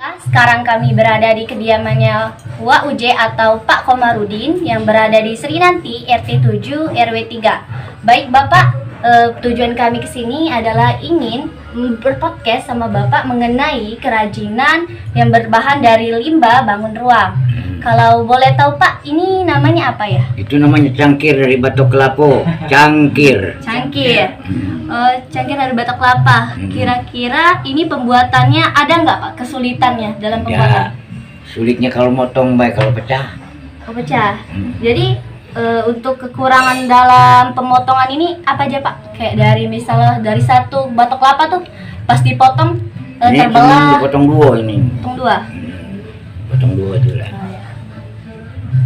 Sekarang kami berada di kediamannya Wak Uje atau Pak Komarudin yang berada di Serinanti RT 7 RW 3. Baik Bapak, tujuan kami ke sini adalah ingin berpodcast sama Bapak mengenai kerajinan yang berbahan dari limbah bangun ruang. Kalau boleh tahu Pak, ini namanya apa ya? Itu namanya cangkir dari batok kelapa. Cangkir. Cangkir. Cangkir dari batok kelapa. Kira-kira ini pembuatannya ada nggak Pak kesulitannya dalam pembuatan? Ya, sulitnya kalau motong baik, kalau pecah. Oh, pecah. Jadi untuk kekurangan dalam pemotongan ini apa aja Pak? Kayak dari misalnya dari satu batok kelapa tuh pas dipotong Ini cuma terbelah. dipotong dua ini. Potong dua. Potong dua itu lah. Oh, ya.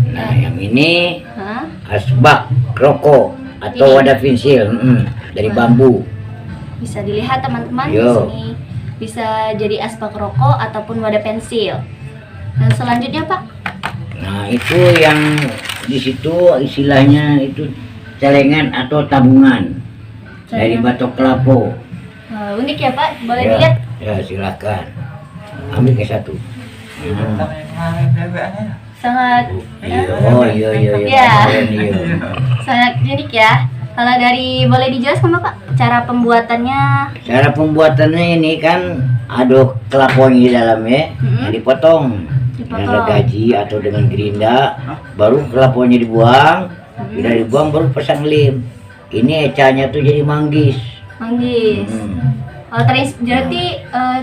Nah, yang ini Hah? asbak rokok atau Ini. wadah pensil dari bambu. Bisa dilihat teman-teman di Yo. sini. Bisa jadi asbak rokok ataupun wadah pensil. Dan selanjutnya Pak, Nah, itu yang di situ istilahnya itu celengan atau tabungan dari batok kelapa. unik ya Pak, boleh Ya, dilihat? ya silakan. Ambil ke satu. Sangat Iya, iya. Ya. Kemarin, iya. sangat unik ya. Kalau dari boleh dijelaskan Pak cara pembuatannya? Cara pembuatannya ini kan ada kelapanya di dalamnya, yang dipotong dengan gergaji atau dengan gerinda, baru kelapanya dibuang, sudah dibuang baru pasang lem. Ini ecanya tuh jadi manggis. Manggis. Oh, berarti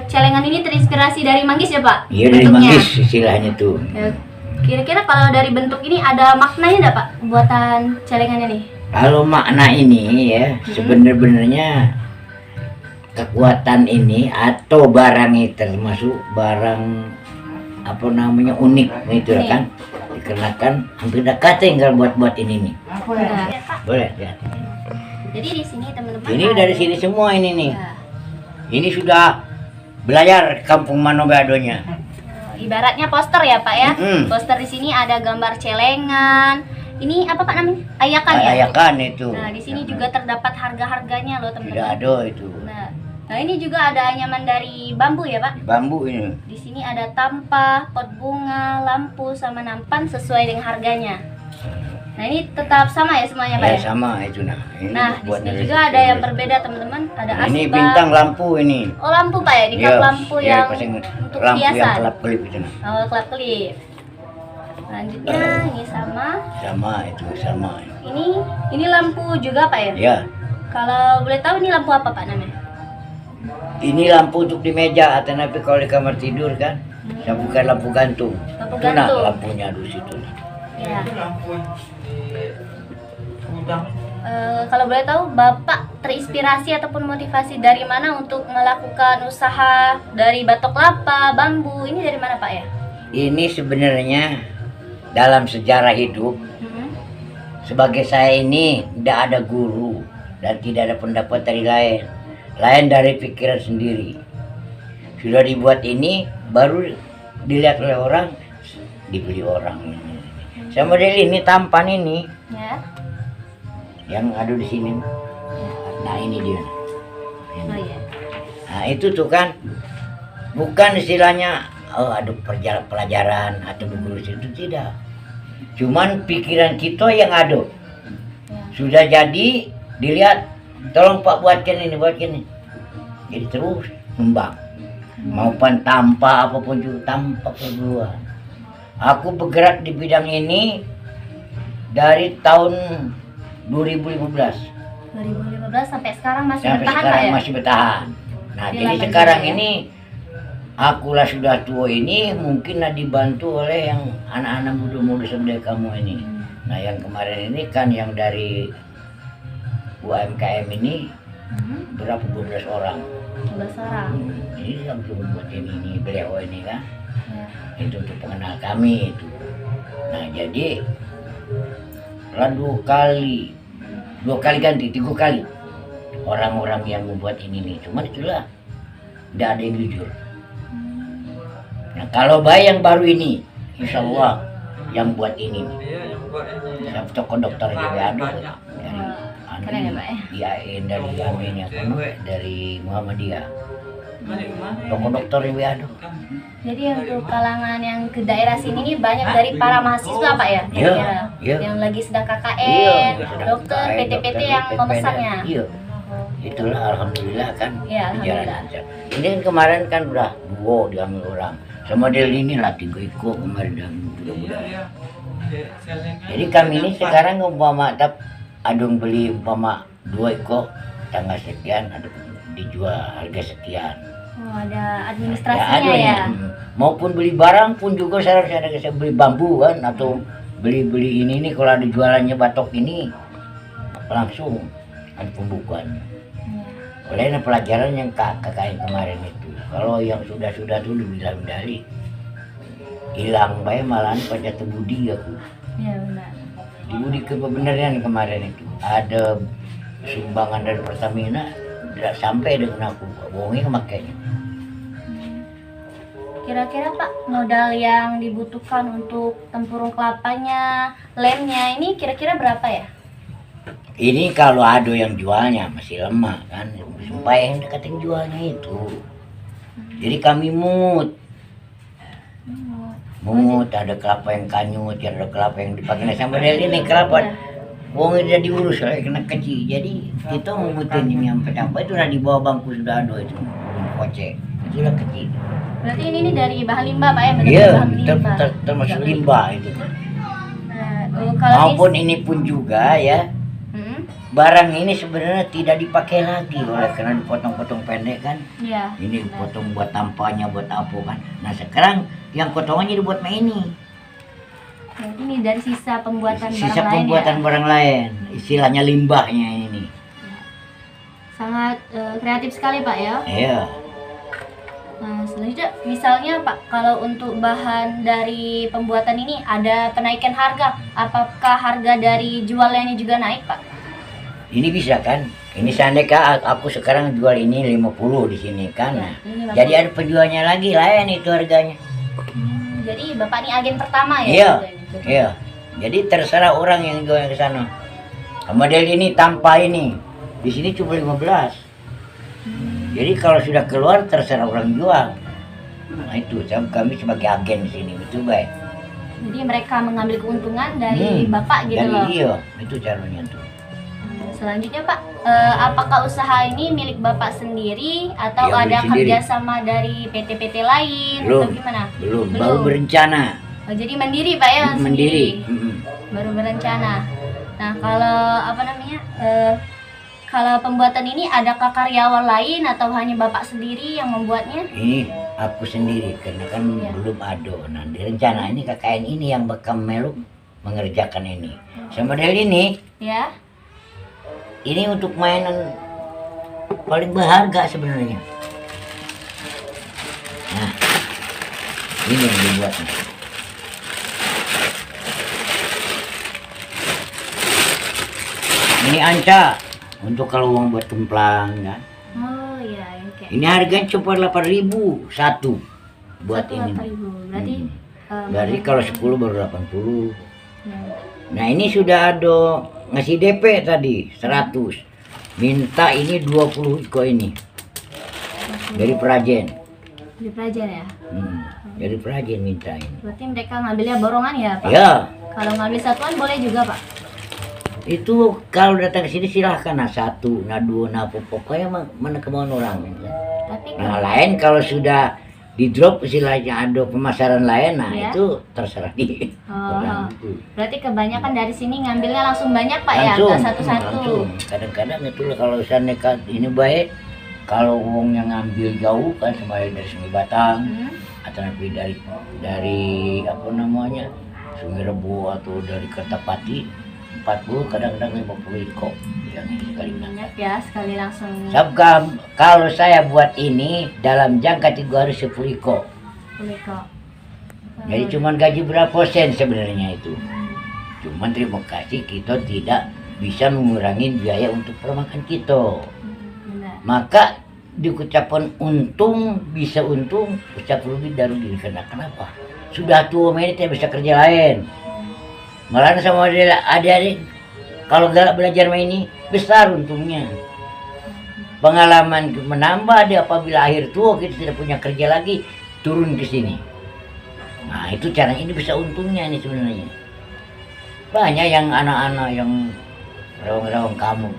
celengan ini terinspirasi dari manggis ya Pak? Iya, dari Bentuknya? manggis istilahnya tuh. Ya, kira-kira kalau dari bentuk ini ada maknanya enggak Pak buatan celengan ini? Kalau makna ini ya, sebenarnya kekuatan ini atau barang ini termasuk barang apa namanya unik itu Unik. kan, dikarenakan hampir udah cutting kalau buat ini nih. Udah. Boleh ya. Jadi di sini teman-teman. Ini dari sini semua ini nih. Ya. Ini sudah belajar kampung Manobadonya. Ibaratnya poster ya Pak ya. Mm-mm. Poster di sini ada gambar celengan. Ini apa Pak namanya? Ayakan ya? Ayakan itu. Nah, di sini juga terdapat harga-harganya loh Tidak teman-teman. ada itu. Nah, ini juga ada anyaman dari bambu ya Pak. Bambu ini. Di sini ada tampah, pot bunga, lampu, sama nampan sesuai dengan harganya. Nah, ini tetap sama ya semuanya Pak Ya ya? sama itu nah. Ini Nah, di buat sini dari juga situ. ada yang berbeda teman-teman. Ada Nah, ini asbak. bintang lampu ini. Oh, lampu Pak ya? Dikap lampu ya, yang pasang untuk lampu yang hiasan. kelap-kelip itu nah. Oh, klap kelip. Selanjutnya ini sama. Sama itu sama. Ini lampu juga Pak ya? Ya, Kalau boleh tahu ini lampu apa Pak namanya? ini lampu untuk di meja atau tapi kalau di kamar tidur kan, saya bukan lampu gantung. Lampu Itu nah gantung. lampunya di situ. Ya. Kalau boleh tahu Bapak terinspirasi ataupun motivasi dari mana untuk melakukan usaha dari batok kelapa, bambu? Ini dari mana Pak ya? Ini sebenarnya dalam sejarah hidup sebagai saya ini tidak ada guru dan tidak ada pendapat dari lain dari pikiran sendiri. Sudah dibuat ini baru dilihat oleh orang, dibeli orang. Saya model ini tampan ini Ya. yang ada di sini. Nah ini dia. Oh iya. Nah itu tuh kan bukan istilahnya ada pelajaran atau guru itu tidak. Cuman pikiran kita yang ada. Sudah jadi dilihat, tolong Pak buatkan ini. Jadi terus ngembang. Maupun tanpa apapun juga, tanpa perburuan. Aku bergerak di bidang ini dari tahun 2015. 2015 sampai sekarang masih Sampai bertahan Pak sekarang ya? masih bertahan. Nah, Di jadi laman sekarang juga, ya? ini akulah sudah tua ini mungkinlah dibantu oleh yang anak-anak muda-muda seperti kamu ini. Nah, yang kemarin ini kan yang dari UMKM ini berapa 12 orang. 12 orang. Ini yang sudah buat ini beliau ini kan. Ya. Itu untuk pengenal kami itu. Nah, jadi dua kali ganti, 3 kali orang-orang yang membuat ini nih. Cuman itulah tidak ada yang jujur. Nah, kalau yang baru ini, insya Allah yang buat ini nih. Saya tokoh dokter juga ada Keren ya Pak ya? IAIN dari Amin ya, dari Muhammadiyah. toko dokter ini ada. Jadi untuk kalangan yang ke daerah sini nih banyak dari para mahasiswa Pak ya? Iya, Kira-kira? iya. Yang lagi sedang KKN, Iya, sedang dokter, KKN, PT-PT dokter, yang PPN. memesannya. Iya. Itulah alhamdulillah kan Iya, berjalan alhamdulillah. lancar. Ini kan kemarin kan udah 2 diambil orang. Semodel ini lah 3 ekor kemarin diambil mudah-mudahan. Jadi kami ini sekarang umpama adung beli umpama 2 ekor tanggal sekian, ada dijual harga sekian. Oh, ada Ya, administrasinya ada ya? Maupun beli barang pun juga saya beli bambu kan atau beli ini nih kalau ada jualannya batok ini langsung ada pembukuannya. Iya. Oleh pelajaran yang KKN kemarin itu. Kalau yang sudah tuh dibilang dari hilang bae malahan pada tebudi aku. Iya benar. Dibudi kebenaran kemarin itu. Ada sumbangan dari Pertamina tidak sampai dengan aku. Bohongnya makanya. Kira-kira Pak, modal yang dibutuhkan untuk tempurung kelapanya, lemnya ini kira-kira berapa ya? Ini kalau ada yang jualnya masih lemah kan. Sumpah yang deketin jualnya itu. Jadi kami Mungut, ada kelapa yang kanyut, ada kelapa yang dipakai sama dari ini kelapa. Wongnya udah diurus oleh kena kecil. Jadi kita mungutin ini sampai itu udah di bawah bangku sudah ada itu. Kocek. Itu udah kecil. Berarti ini dari bahan limbah Pak ya? Benar Iya, bahan limbah. termasuk limbah itu. Nah, kalau Maupun ini pun juga ya, Hmm? barang ini sebenarnya tidak dipakai lagi oleh karena dipotong-potong pendek kan. Iya. Ini potong buat tampanya, buat apa kan. Nah sekarang yang potongannya dibuat sama ini. Berarti ini dari sisa pembuatan Sisa barang pembuatan lain ya? barang lain. Istilahnya limbahnya ini. Sangat kreatif sekali Pak ya. Iya. Nah, selanjutnya misalnya Pak, kalau untuk bahan dari pembuatan ini ada penaikan harga, apakah harga dari jualnya juga naik Pak? Ini bisa kan. Ini seandainya aku sekarang jual ini 50 di sini kan. Ya, Nah, ini Bapak. jadi ada penjualnya lagi lain itu harganya. Jadi Bapak ini agen pertama ya? Iya. harganya? Iya. Jadi terserah orang yang jual ke sana. Model ini tanpa ini. Di sini cuma 15. Jadi kalau sudah keluar terserah orang jual. Nah itu kami sebagai agen di sini betul baik. Jadi mereka mengambil keuntungan dari Bapak gitu dari loh. Iya, itu caranya tuh. Selanjutnya Pak, apakah usaha ini milik Bapak sendiri atau Iya, ada milik sendiri. kerjasama dari PT-PT lain Belum. atau gimana? Belum, baru berencana. Oh, jadi mandiri Pak ya? Mandiri. sendiri? Baru berencana. Nah kalau apa namanya? Kalau pembuatan ini adakah karyawan lain atau hanya Bapak sendiri yang membuatnya? Ini aku sendiri karena kan Iya. belum ada. Nah, di rencana ini KKN ini yang bakal meluk mengerjakan ini. Model ini, Ya. ini untuk mainan paling berharga sebenarnya. Nah, ini yang dibuatnya. Ini anca untuk kalau uang buat kemplang kan. Oh iya, oke. Ini harganya cuma 8.000 satu buat Satu ini. 8.000. Berarti Berarti kalau 10 baru 80. ya. Nah, ini sudah ada ngasih DP tadi 100. Minta ini 20 kok ini. Dari Prajen. Di pelajar ya. Dari Prajen minta ini. Berarti mereka ngambilnya borongan ya Pak? Ya, Kalau ngambil satuan boleh juga Pak? itu kalau datang ke sini silahkan nah 1, nah 2, nah pokoknya mana kemauan orang. Tapi Nah, lain kalau sudah di drop istilahnya ada pemasaran lain, nah Ya. itu terserah di Oh, orang itu. berarti kebanyakan dari sini ngambilnya langsung banyak Pak ya? Langsung, Nggak satu-satu? langsung. Kadang-kadang itu kalau misalnya ini baik, kalau uangnya ngambil jauh kan semuanya dari Sungai Batang atau nanti dari apa namanya Sungai Rebo atau dari Kertapati 40, kadang-kadang 50 ikut yang ini sekali Banyak ya, sekali langsung. Sebab kalau saya buat ini dalam jangka 3 hari 10 ikut. Boleh kok. Jadi cuman gaji berapa sen sebenarnya itu. Cuman terima kasih kita tidak bisa mengurangi biaya untuk permakan kita. Benar. Maka diucapkan untung, bisa untung, ucap rugi dari diri karena kenapa? Sudah tua ini tidak bisa kerja lain. Malah sama adik-adik kalau galak belajar main ini besar untungnya. pengalaman menambah dia apabila akhir tua kita tidak punya kerja lagi, turun ke sini. Nah itu caranya, ini bisa untungnya ini sebenarnya. Banyak yang anak-anak yang rawang-rawang kamu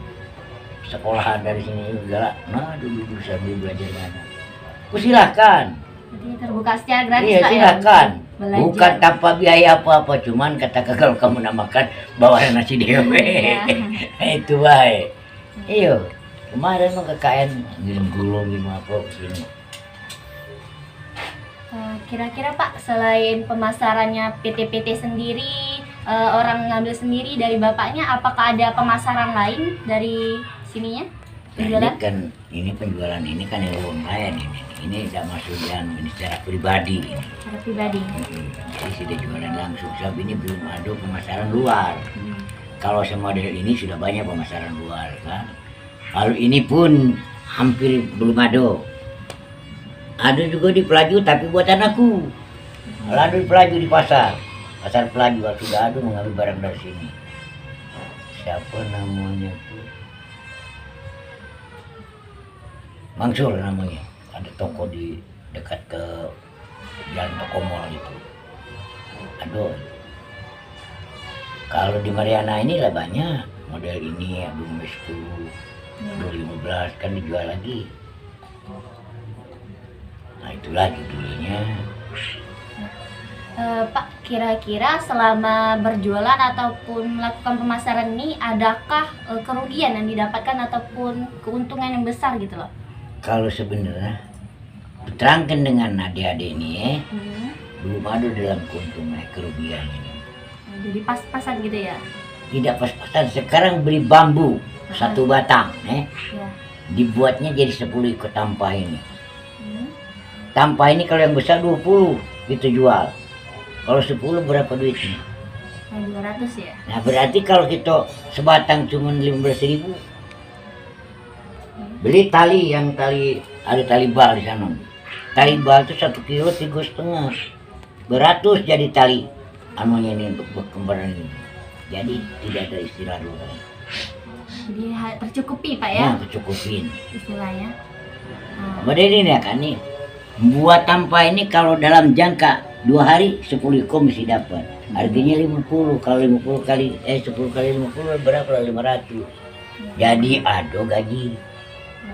sekolahan dari sini juga, nah dulu sambil belajar mana. Silahkan. Jadi terbuka secara gratis Iya Pak, ya, silahkan. belajar. Bukan tanpa biaya apa-apa, cuman katakan kalau kamu nak makan bawa nasi dewe. Iya. Itu baik. Iyo, kemarin mau KKN ngirim gulung ngirim apa sini. Kira-kira Pak, selain pemasarannya PT-PT sendiri, orang ngambil sendiri dari bapaknya, apakah ada pemasaran lain dari sininya? Penjualan? Ini penjualan ini kan yang online ini. Ini tidak masuk yang ini secara pribadi ini. Secara pribadi. Jadi sudah jualan langsung. Sebab ini belum ada pemasaran luar. Kalau semodel ini sudah banyak pemasaran luar kan. Lalu ini pun hampir belum ada. Ada juga di Pelaju tapi buatan aku. Lalu di Pelaju di pasar Pelaju sudah ada mengambil barang dari sini. Siapa namanya tuh? Mangsur namanya. Ada toko di dekat ke Jalan Toko Mall itu. Aduh. Kalau di Mariana ini lah banyak model ini, aduh Mesku 2015 kan dijual lagi. Nah itulah judulnya. Pak, kira-kira selama berjualan ataupun melakukan pemasaran ini, adakah kerugian yang didapatkan ataupun keuntungan yang besar gitu loh? Kalau sebenarnya terangkan dengan adik-adik ini belum ada dalam keuntungan kerugian ini. Jadi pas-pasan gitu ya? Tidak pas-pasan. Sekarang beli bambu satu batang, Ya. dibuatnya jadi 10 ikut tampah ini. Tampah ini kalau yang besar 20 gitu jual. Kalau 10 berapa duitnya? 200 ya? Nah berarti kalau kita sebatang cuma 15.000. Beli tali yang ada tali bal di sana. Tali bal itu 1 kilo 3,5. Beratus jadi tali anunya ini untuk berkembaran ini. Jadi tidak ada istilah luar. Jadi tercukupi Pak ya? Nah, tercukupin. Istilahnya. Kemudian ini ya kan nih, buat tampah ini kalau dalam jangka 2 hari 10 ekor mesti dapat. Artinya 50. Kalau 50 kali 10 kali 50 berapa? 500. Jadi ada gaji.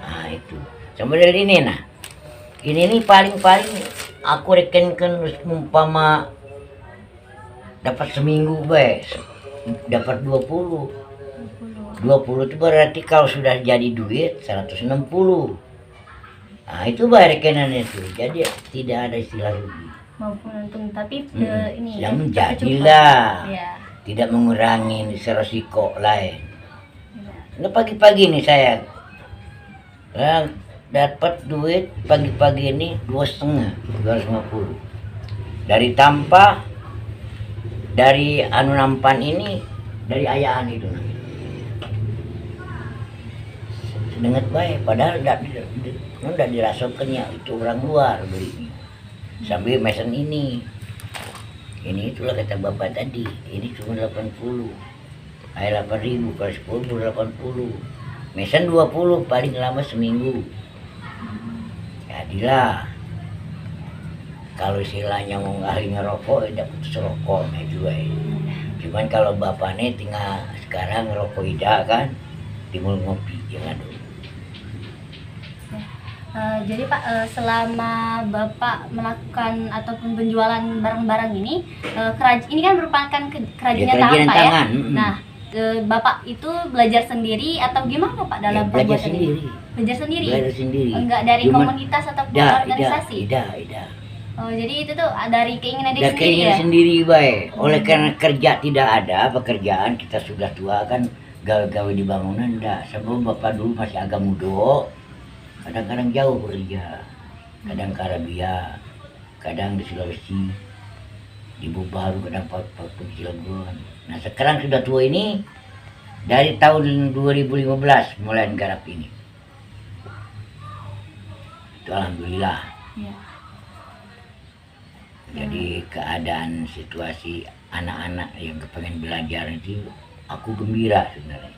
Nah itu. Kemudian ini nah. Ini paling-paling aku rekenkan umpama dapat seminggu dapat 20. 20 itu berarti kalau sudah jadi duit 160. Nah itu rekenan itu. Jadi tidak ada istilah rugi. Maupun untung, tapi ini yang menjadilah ya. Tidak mengurangi resiko lain. Nah pagi-pagi nih saya dapat duit pagi-pagi ini 2,5 250 dari tampah dari anu nampan ini dari ayaan itu sedengit baik padahal udah dirasakannya itu orang luar beli sambil mesen ini itulah kata bapak tadi ini cuma 80 ayat 8.000 kalau 10 80 mesen 20 paling lama seminggu. Jadilah kalau istilahnya mau ahli ngerokok dapat serokoknya juga ya. Cuman kalau bapaknya tinggal sekarang ngerokok tidak kan timbul ngopi jangan dulu. Jadi Pak, selama Bapak melakukan ataupun penjualan barang-barang ini, ini kan merupakan kerajinan tangan Pak ya. Nah, Bapak itu belajar sendiri atau gimana Pak dalam pembuatan ini? Belajar sendiri. Enggak dari komunitas ataupun organisasi? Tidak. Oh, jadi itu tuh dari keinginan diri sendiri keinginan ya? sendiri baik. Oleh karena kerja tidak ada pekerjaan, kita sudah tua kan gawe-gawe di bangunan enggak. Sebelum Bapak dulu masih agak muda, kadang-kadang jauh bekerja. Kadang ke Arabia, kadang di Sulawesi, di Bubaru, kadang Papua Cilegon. Nah sekarang sudah tua ini dari tahun 2015 mulai garap ini. Itu alhamdulillah. Ya. Jadi keadaan situasi anak-anak yang kepengen belajar itu aku gembira sebenarnya.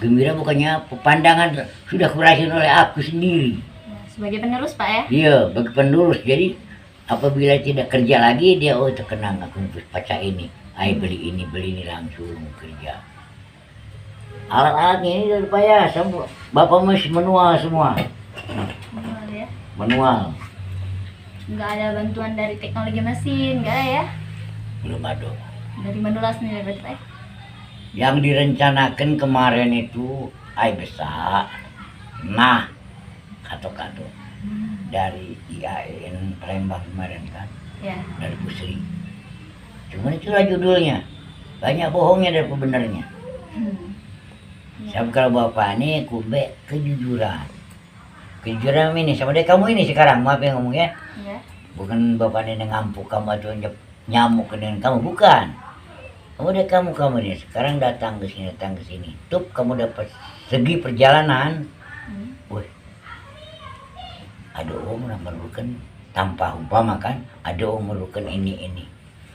Gembira bukannya pepandangan sudah kurasain oleh aku sendiri. Ya, sebagai penerus Pak ya. Iya, bagi penerus. Jadi apabila tidak kerja lagi dia terkenang aku baca ini. Ayo beli ini langsung kerja. Alat-alatnya ini dari payah, semua bapak masih manual semua. Manual ya. Manual. Nggak ada bantuan dari teknologi mesin, nggak ada ya? Belum ada. Dari manual sendiri berarti Pak ya? Yang direncanakan kemarin itu air besar. Nah, kato-kato dari IAIN Palembang kemarin kan, Ya. dari Pusri. Cuman itulah judulnya. Banyak bohongnya dari benernya. Sebab kalau bapak ini kube kejujuran. Kejujuran ini sama deh kamu ini sekarang, maaf yang ngomong ya. Ya. Bukan bapak ini ngampuk kamu atau nyamuk dengan kamu, bukan. Kamu deh kamu ini sekarang datang ke sini. Tuh kamu dapat segi perjalanan. Wih. Ada orang memerlukan tanpa umpama kan, ada orang memerlukan ini.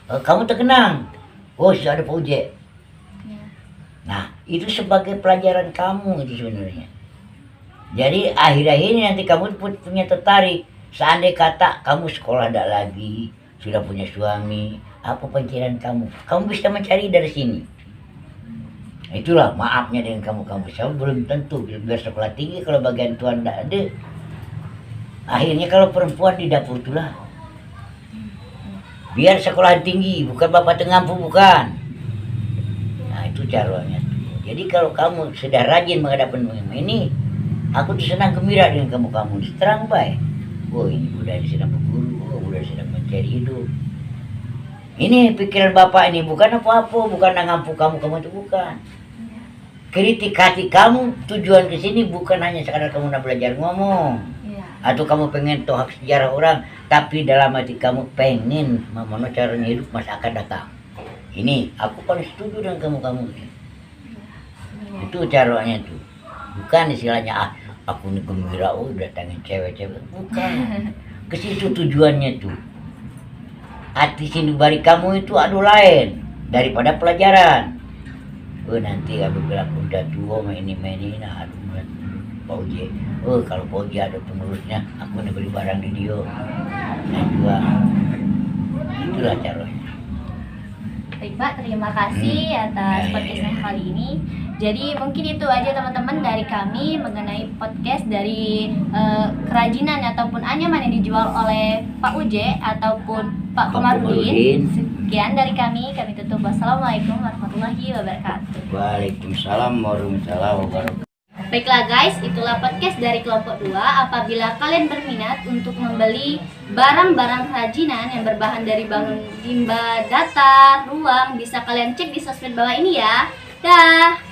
Kamu terkenang. Oh, sudah ada project. Ya. Nah, itu sebagai pelajaran kamu itu sebenarnya. Jadi akhir-akhir ini nanti kamu punya tertarik. Seandainya kata kamu sekolah tidak lagi, sudah punya suami, apa pikiran kamu bisa mencari dari sini. Itulah maafnya dengan kamu saya belum tentu biar sekolah tinggi kalau bagian Tuhan tidak ada. Akhirnya kalau perempuan di dapur itulah. Biar sekolah tinggi, bukan bapak tengampu, bukan. Nah itu caranya. Jadi kalau kamu sudah rajin menghadapi ini, aku tuh senang gembira dengan kamu terang baik. Oh ini udah sedang berguru, udah sedang mencari hidup. Ini pikiran bapak ini bukan apa-apa, bukan ngampu kamu itu bukan. Kritik hati kamu tujuan ke sini bukan hanya sekadar kamu nak belajar ngomong. Ya. Atau kamu pengen tahu hak sejarah orang, tapi dalam hati kamu pengen mana caranya hidup masa akan datang. Ini aku paling setuju dengan kamu ini. Itu caranya tuh. Bukan istilahnya aku ini gembira datangin cewek-cewek, bukan. Ke situ tujuannya tuh. Hati sinubari kamu itu aduh lain daripada pelajaran. Nanti apabila aku udah tua main ini nah aduh Pak Uji. Kalau Pak Uji ada penerusnya, aku nih beli barang di dia. Nah jual. Itulah caranya. Baik Pak, terima kasih atas podcast kali ini. Jadi mungkin itu aja teman-teman dari kami mengenai podcast dari kerajinan ataupun anyaman yang dijual oleh Pak Uje ataupun Pak Komarudin. Sekian dari kami tutup. Wassalamualaikum warahmatullahi wabarakatuh. Waalaikumsalam warahmatullahi wabarakatuh. Baiklah guys, itulah podcast dari kelompok 2. Apabila kalian berminat untuk membeli barang-barang kerajinan yang berbahan dari bangun timba datar, ruang, bisa kalian cek di sosmed bawah ini ya. Dah.